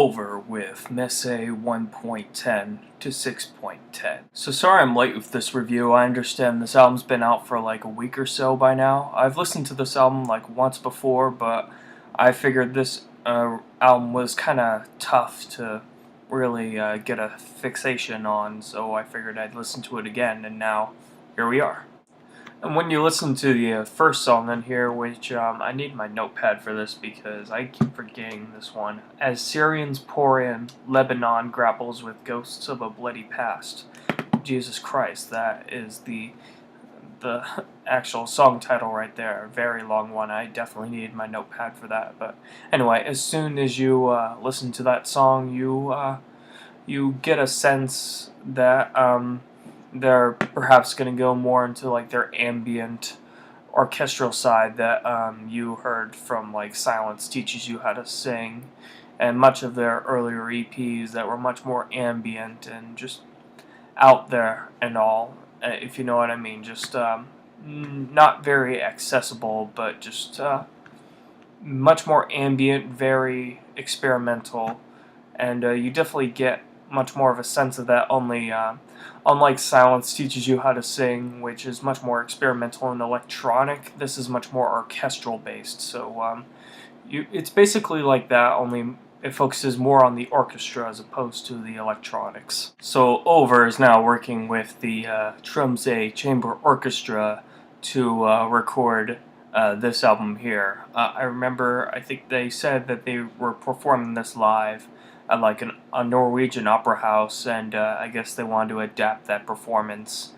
Ulver with Messe 1.10 to 6.10. So sorry I'm late with this review. I understand this album's been out for like a week or so by now. I've listened to this album like once before, but I figured this album was kind of tough to really get a fixation on, so I figured I'd listen to it again, and now here we are. And when you listen to the first song on here, which I need my notepad for this because I keep forgetting this one. As Syrians pour in, Lebanon grapples with ghosts of a bloody past. Jesus Christ, that is the actual song title right there. A very long one. I definitely needed my notepad for that. But anyway, as soon as you listen to that song, you get a sense that they're perhaps going to go more into like their ambient orchestral side that you heard from like Silence Teaches You How to Sing, and much of their earlier EPs that were much more ambient and just out there and all, if you know what I mean. Just not very accessible, but just much more ambient, very experimental, and you definitely get much more of a sense of that unlike Silence Teaches You How to Sing, which is much more experimental and electronic. This is much more orchestral based, so it's basically like that, only it focuses more on the orchestra as opposed to the electronics. So Ulver is now working with the Tromsø Chamber Orchestra to record this album here. I remember, I think they said that they were performing this live at like a Norwegian opera house, and I guess they wanted to adapt that performance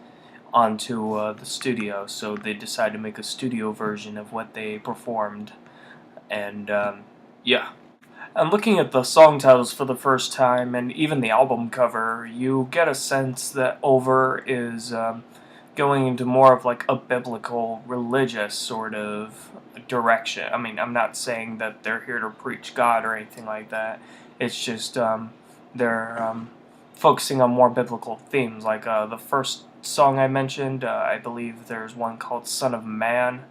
onto the studio, so they decided to make a studio version of what they performed, and yeah. And looking at the song titles for the first time, and even the album cover, you get a sense that Ulver is going into more of like a biblical, religious sort of direction. I mean, I'm not saying that they're here to preach God or anything like that. It's just they're focusing on more biblical themes. Like the first song I mentioned, I believe there's one called "Son of Man."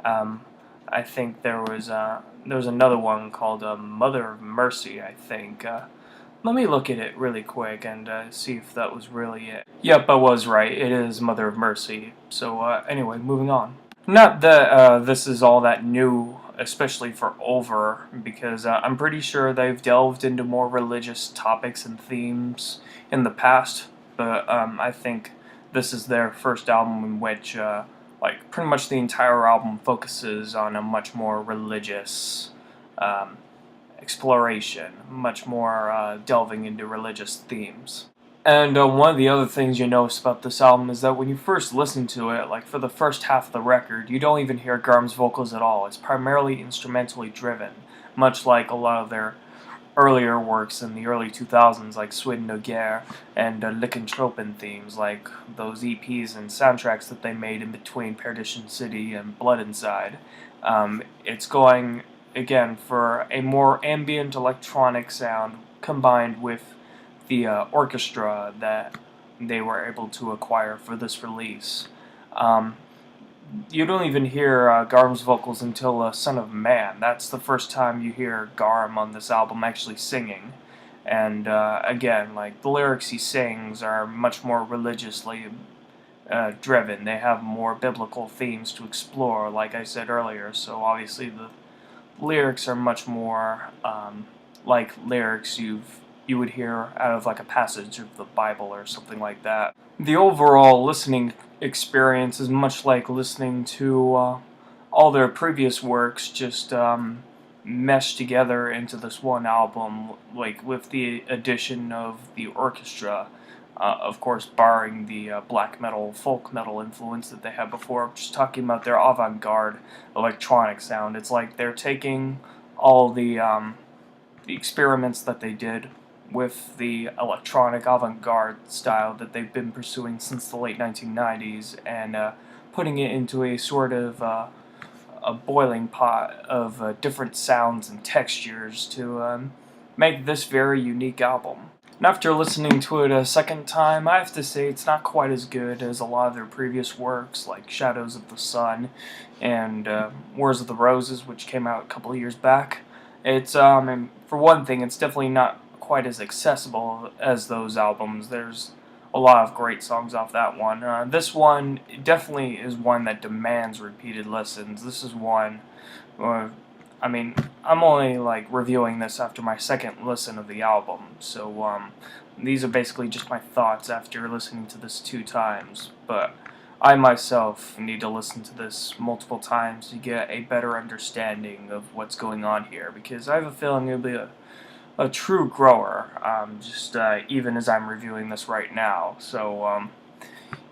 I think there was another one called "Mother of Mercy." I think. Let me look at it really quick and see if that was really it. Yep, I was right. It is Mother of Mercy. So anyway, moving on. Not that this is all that new, especially for Ulver, because I'm pretty sure they've delved into more religious topics and themes in the past, but I think this is their first album in which like pretty much the entire album focuses on a much more religious exploration, much more delving into religious themes. And one of the other things you notice about this album is that when you first listen to it, like for the first half of the record, you don't even hear Garm's vocals at all. It's primarily instrumentally driven, much like a lot of their earlier works in the early 2000s, like Sweden og Geir and Lycanthropen themes, like those EPs and soundtracks that they made in between Perdition City and Blood Inside. It's going, again, for a more ambient electronic sound combined with the orchestra that they were able to acquire for this release. You don't even hear Garm's vocals until Son of Man. That's the first time you hear Garm on this album actually singing. And again, like the lyrics he sings are much more religiously driven. They have more biblical themes to explore, like I said earlier. So obviously the lyrics are much more like lyrics you would hear out of like a passage of the Bible or something like that. The overall listening experience is much like listening to all their previous works, just meshed together into this one album, like with the addition of the orchestra, of course barring the black metal, folk metal influence that they had before. Just talking about their avant-garde electronic sound. It's like they're taking all the experiments that they did with the electronic avant-garde style that they've been pursuing since the late 1990s and putting it into a sort of a boiling pot of different sounds and textures to make this very unique album. And after listening to it a second time, I have to say it's not quite as good as a lot of their previous works, like Shadows of the Sun and Wars of the Roses, which came out a couple of years back. It's and for one thing, it's definitely not quite as accessible as those albums. There's a lot of great songs off that one. This one definitely is one that demands repeated listens. This is one, uh, I mean, I'm only like reviewing this after my second listen of the album, so these are basically just my thoughts after listening to this 2 times. But I myself need to listen to this multiple times to get a better understanding of what's going on here, because I have a feeling it'll be a true grower, even as I'm reviewing this right now. So,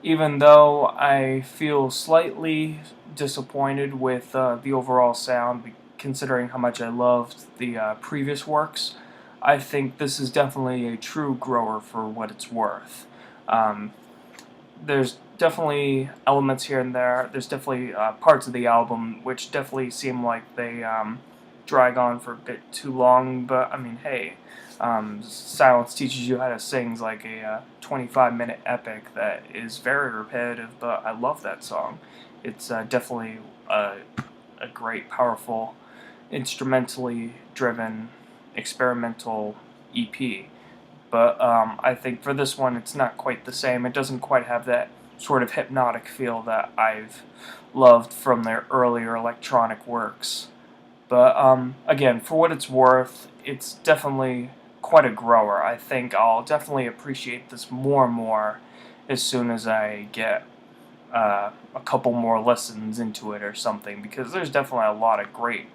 even though I feel slightly disappointed with the overall sound, considering how much I loved the previous works, I think this is definitely a true grower for what it's worth. Um, there's definitely elements here and there. There's definitely parts of the album which definitely seem like they drag on for a bit too long, but I mean, hey, Silence Teaches You How to Sing is like a 25-minute epic that is very repetitive, but I love that song. It's definitely a great, powerful, instrumentally driven, experimental EP. But I think for this one, it's not quite the same. It doesn't quite have that sort of hypnotic feel that I've loved from their earlier electronic works. But again, for what it's worth, it's definitely quite a grower. I think I'll definitely appreciate this more and more as soon as I get a couple more listens into it or something, because there's definitely a lot of great,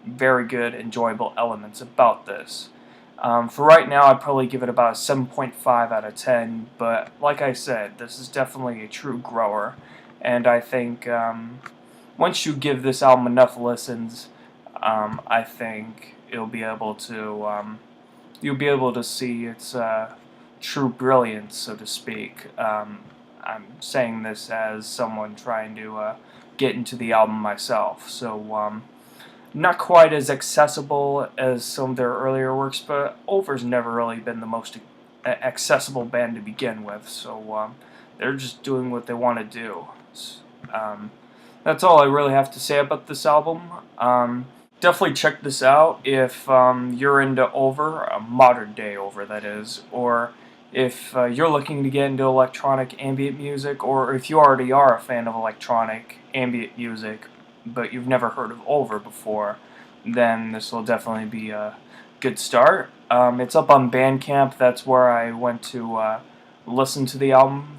very good, enjoyable elements about this. For right now, I'd probably give it about a 7.5 out of 10, but like I said, this is definitely a true grower, and I think once you give this album enough listens, I think you'll be able to see its true brilliance, so to speak. I'm saying this as someone trying to get into the album myself, so not quite as accessible as some of their earlier works, but Ulver's never really been the most accessible band to begin with, so they're just doing what they want to do. Um, that's all I really have to say about this album. Definitely check this out if you're into Ulver, modern day Ulver that is, or if you're looking to get into electronic ambient music, or if you already are a fan of electronic ambient music, but you've never heard of Ulver before, then this will definitely be a good start. It's up on Bandcamp. That's where I went to listen to the album.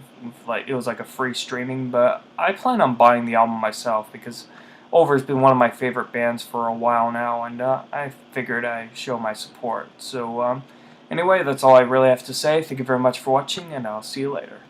Like, it was like a free streaming, but I plan on buying the album myself because Ulver's been one of my favorite bands for a while now, and I figured I'd show my support. So anyway, that's all I really have to say. Thank you very much for watching, and I'll see you later.